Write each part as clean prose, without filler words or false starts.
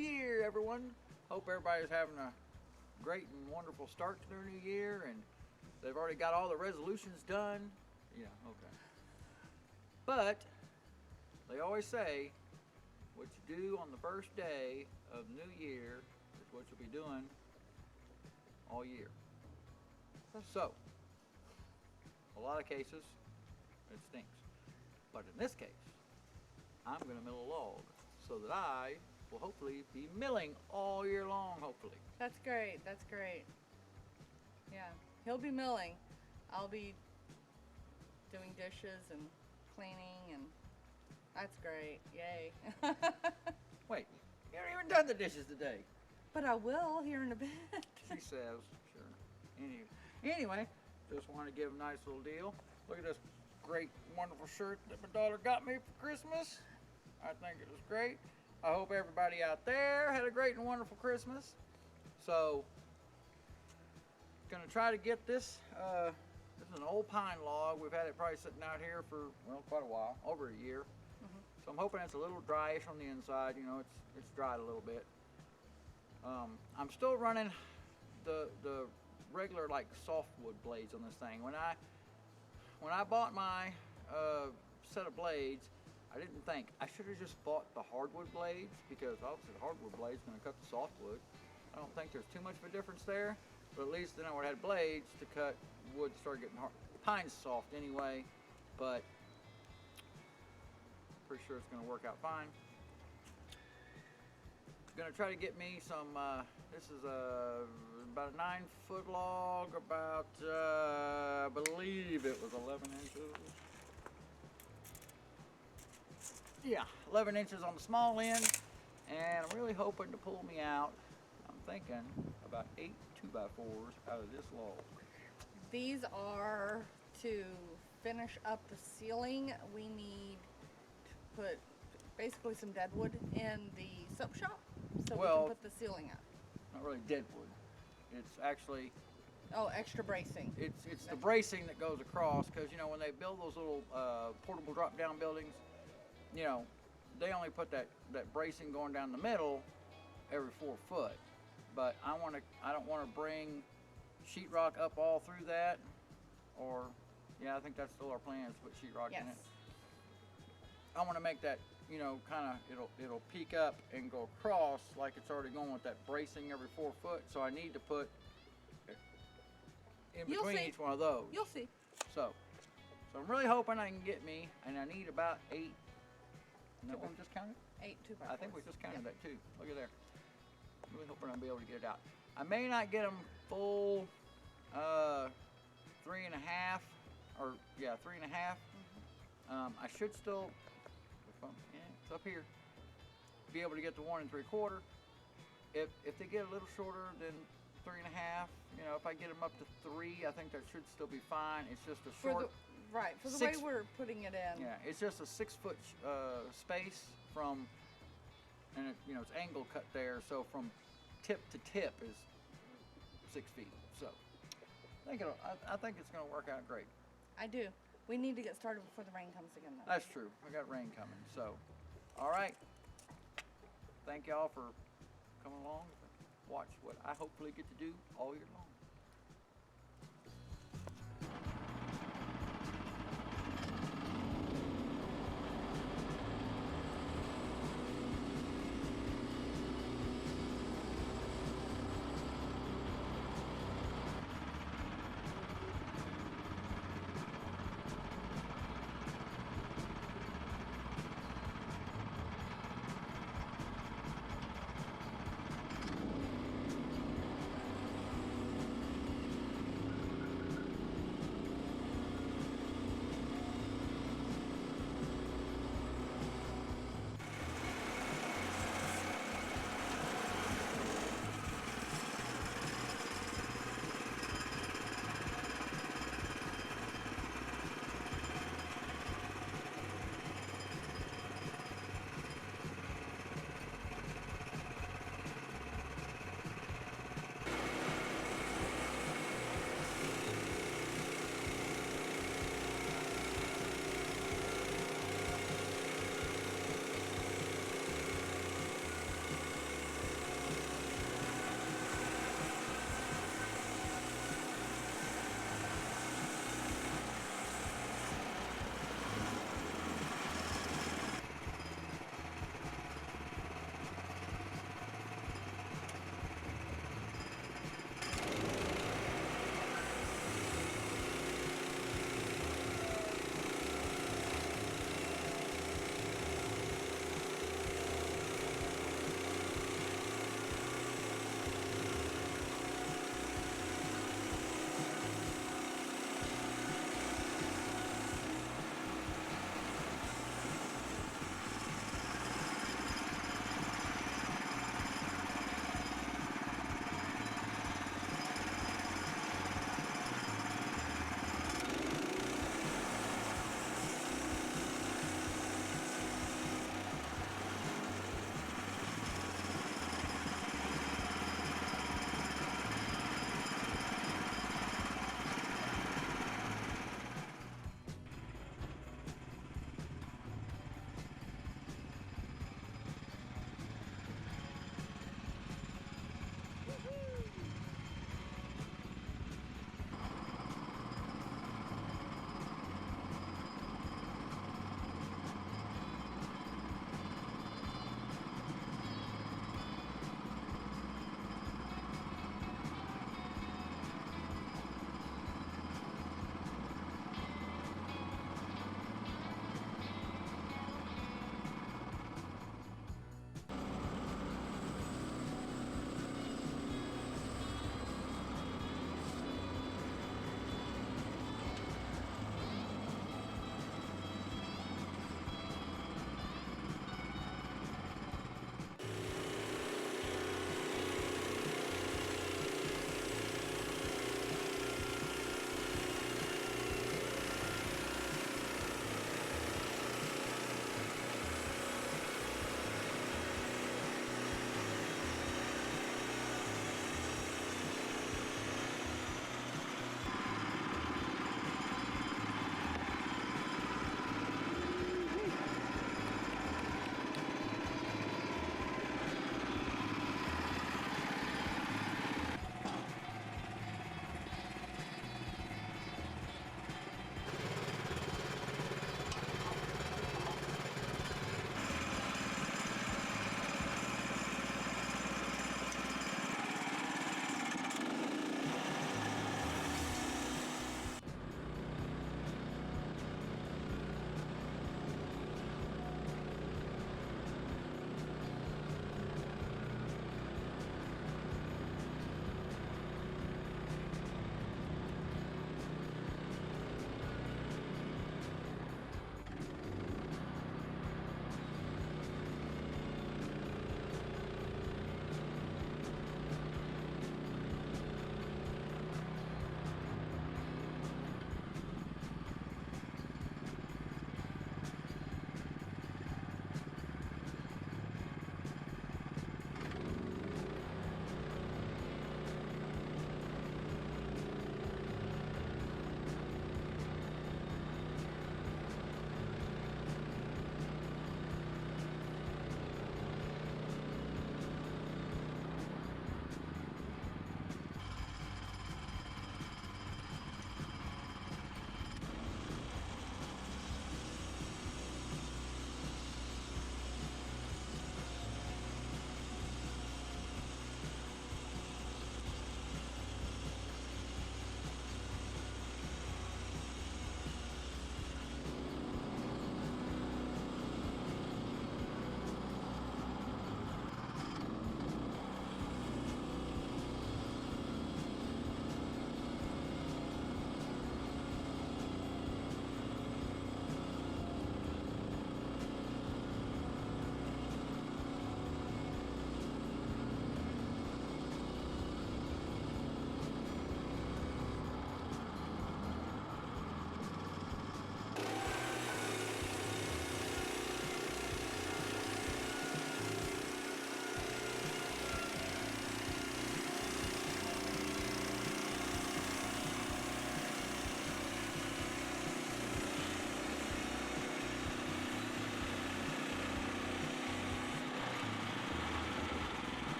Year, everyone. Hope everybody's having a great and wonderful start to their new year, and they've already got all the resolutions done. Yeah, okay. But they always say what you do on the first day of the new year is what you'll be doing all year. So, a lot of cases, it stinks. But in this case, I'm going to mill a log so that I will hopefully be milling all year long, hopefully. That's great. That's great. Yeah, he'll be milling. I'll be doing dishes and cleaning, and that's great. Yay. Wait, you haven't even done the dishes today. But I will here in a bit. She says, sure. Anyway, just wanted to give a nice little deal. Look at this great, wonderful shirt that my daughter got me for Christmas. I think it was great. I hope everybody out there had a great and wonderful Christmas. So, gonna try to get this. This is an old pine log. We've had it probably sitting out here for, well, quite a while, over a year. Mm-hmm. So I'm hoping it's a little dryish on the inside. You know, it's dried a little bit. I'm still running the regular like softwood blades on this thing. When I bought my set of blades, I didn't think I should have just bought the hardwood blades, because obviously the hardwood blade is going to cut the softwood. I don't think there's too much of a difference there, but at least then I would have had blades to cut wood, start getting hard. Pine's soft anyway, but pretty sure it's going to work out fine. Gonna try to get me some, this is about a 9-foot log, about, I believe it was 11 inches. Yeah, 11 inches on the small end, and I'm really hoping to pull me out, I'm thinking, about 8 2x4s out of this log. These are to finish up the ceiling. We need to put basically some dead wood in the soap shop so we can put the ceiling up. Not really dead wood. It's actually... Oh, extra bracing. It's the bracing that goes across, because, you know, when they build those little portable drop-down buildings, you know, they only put that bracing going down the middle every 4 foot. But I don't want to bring sheetrock up all through that, or, yeah, I think that's still our plan, is to put sheetrock in it. I want to make that, you know, kind of, it'll peak up and go across like it's already going with that bracing every 4 foot. So I need to put in between each one of those. You'll see. So I'm really hoping I can get me, and I need about 8. Isn't that what we just counted? 8 2x4s. I think we just counted that too. Look at there. I'm really hoping I'll be able to get it out. I may not get them full 3.5, or yeah, 3.5. Mm-hmm. I should still, it's up here, be able to get to 1 3/4. If they get a little shorter than 3.5, you know, if I get them up to 3, I think that should still be fine. It's just a short. For the way we're putting it in. Yeah, it's just a 6-foot space from, and it, you know, it's angle cut there, so from tip to tip is 6 feet. So I think it's going to work out great. I do. We need to get started before the rain comes again, though. That's true. I got rain coming. So, all right. Thank y'all for coming along to watch what I hopefully get to do all year long.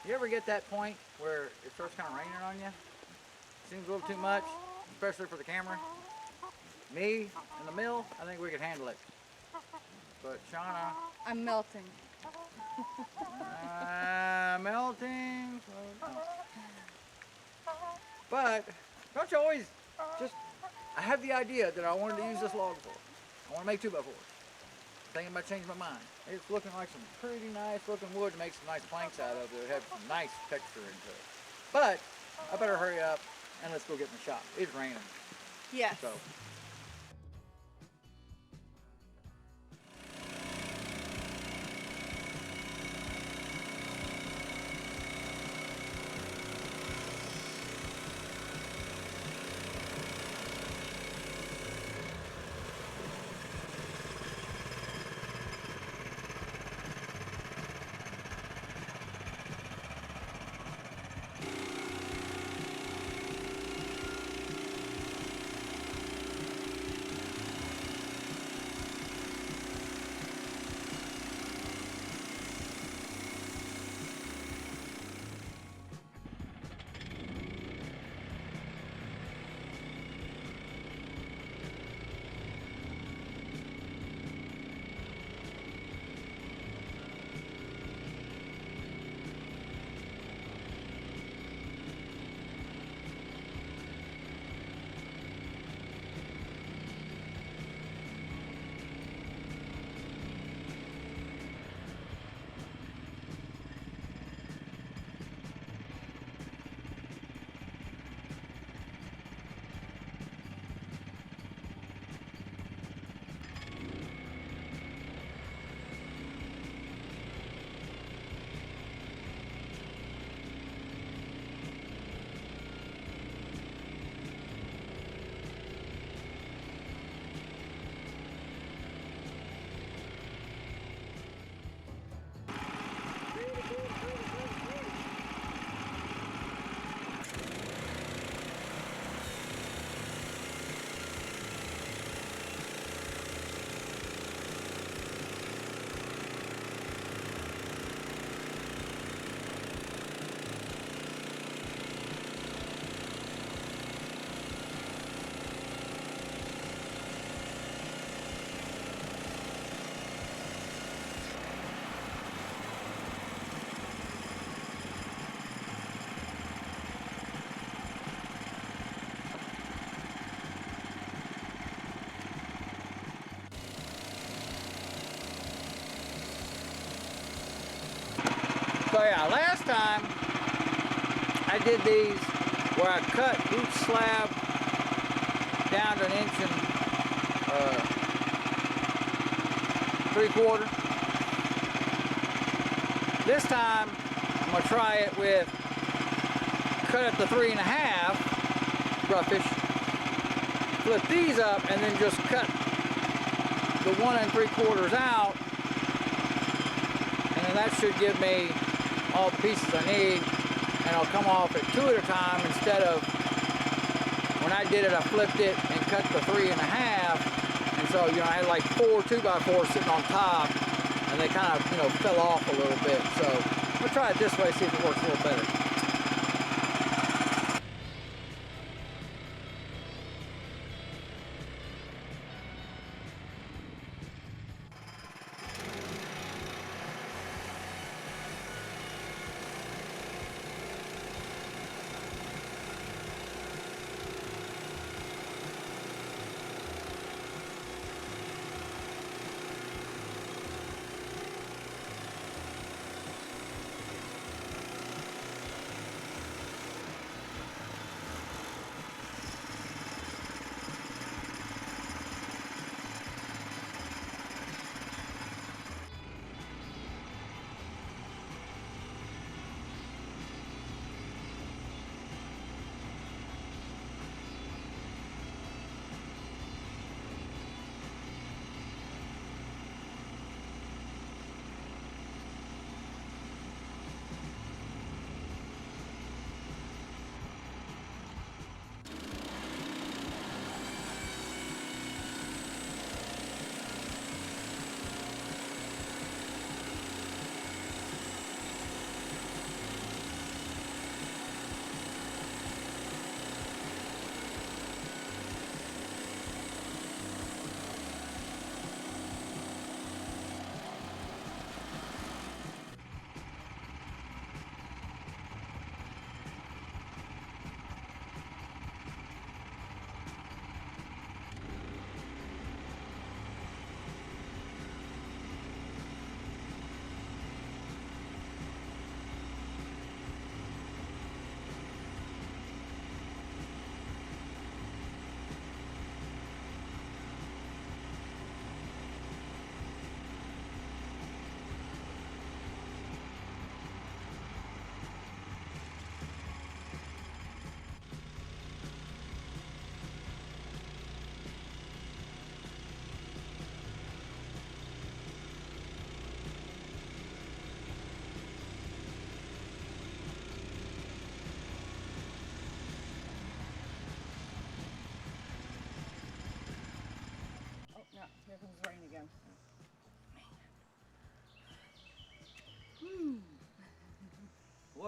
You ever get that point where it starts kind of raining on you? Seems a little too much, especially for the camera. Me and the mill, I think we could handle it. But Shauna, I'm melting. melting. But don't you always just? I have the idea that I wanted to use this log for. I want to make 2x4s. Thinking about changing my mind. It's looking like some pretty nice looking wood to make some nice planks out of. It would have some nice texture into it. But I better hurry up and let's go get in the shop. It's raining. Yes. So. So yeah, last time I did these where I cut each slab down to 1 3/4 inches. This time I'm gonna try it with cut at the 3.5 roughish, flip these up, and then just cut the 1 3/4 out, and then that should give me all the pieces I need, and I'll come off at 2 at a time instead of when I did it I flipped it and cut the 3.5, and so I had like 4 2x4s sitting on top, and they kind of fell off a little bit. So I'm gonna try it this way, see if it works a little better.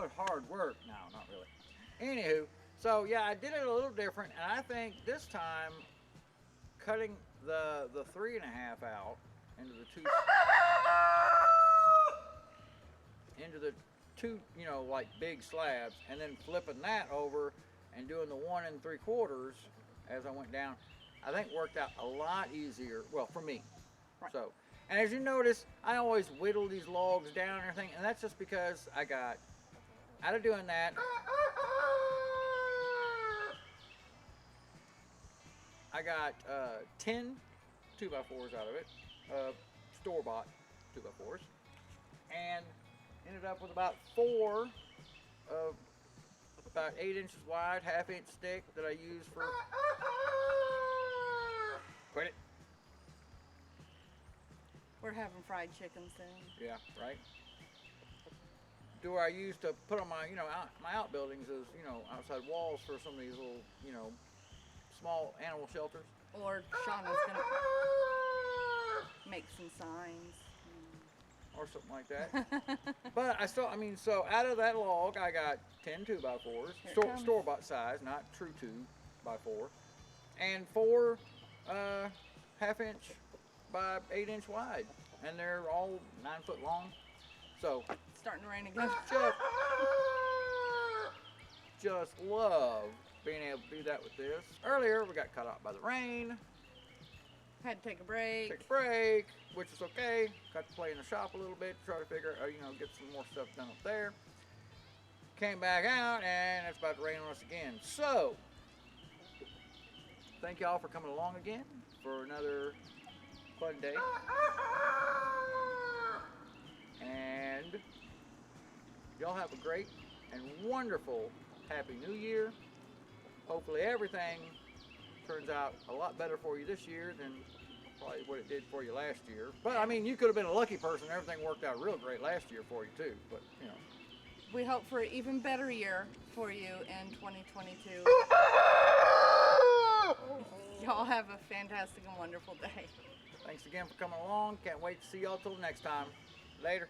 what hard work. No, not really. Anywho, so yeah, I did it a little different, and I think this time cutting the 3.5 out into the two, you know, like big slabs, and then flipping that over and doing the 1 3/4 as I went down, I think worked out a lot easier. Well, for me. Right. So, and as you notice, I always whittle these logs down and everything, and that's just because I got out of doing that. I got 10 2x4s out of it, store-bought 2x4s, and ended up with about 4 of about 8 inches wide, 1/2 inch stick that I use for. Quit it. We're having fried chicken soon. Yeah, right. Do I use to put on my, you know, my outbuildings as, you know, outside walls for some of these little, you know, small animal shelters. Or Shauna's gonna make some signs. Or something like that. But I still, I mean, so out of that log, I got 10 2x4s, store-bought size, not true 2x4, and 4 1/2 inch by 8 inch wide, and they're all 9 foot long. So It's starting to rain again. just love being able to do that with this. Earlier, we got cut out by the rain. Had to take a break. Take a break, which is okay. Got to play in the shop a little bit, try to figure, you know, get some more stuff done up there. Came back out, and it's about to rain on us again. So, thank y'all for coming along again for another fun day. And y'all have a great and wonderful Happy New Year. Hopefully everything turns out a lot better for you this year than probably what it did for you last year. But I mean, you could have been a lucky person. Everything worked out real great last year for you too. But you know, We hope for an even better year for you in 2022. Y'all have a fantastic and wonderful day. thanks again for coming along. Can't wait to see y'all till next time. Later.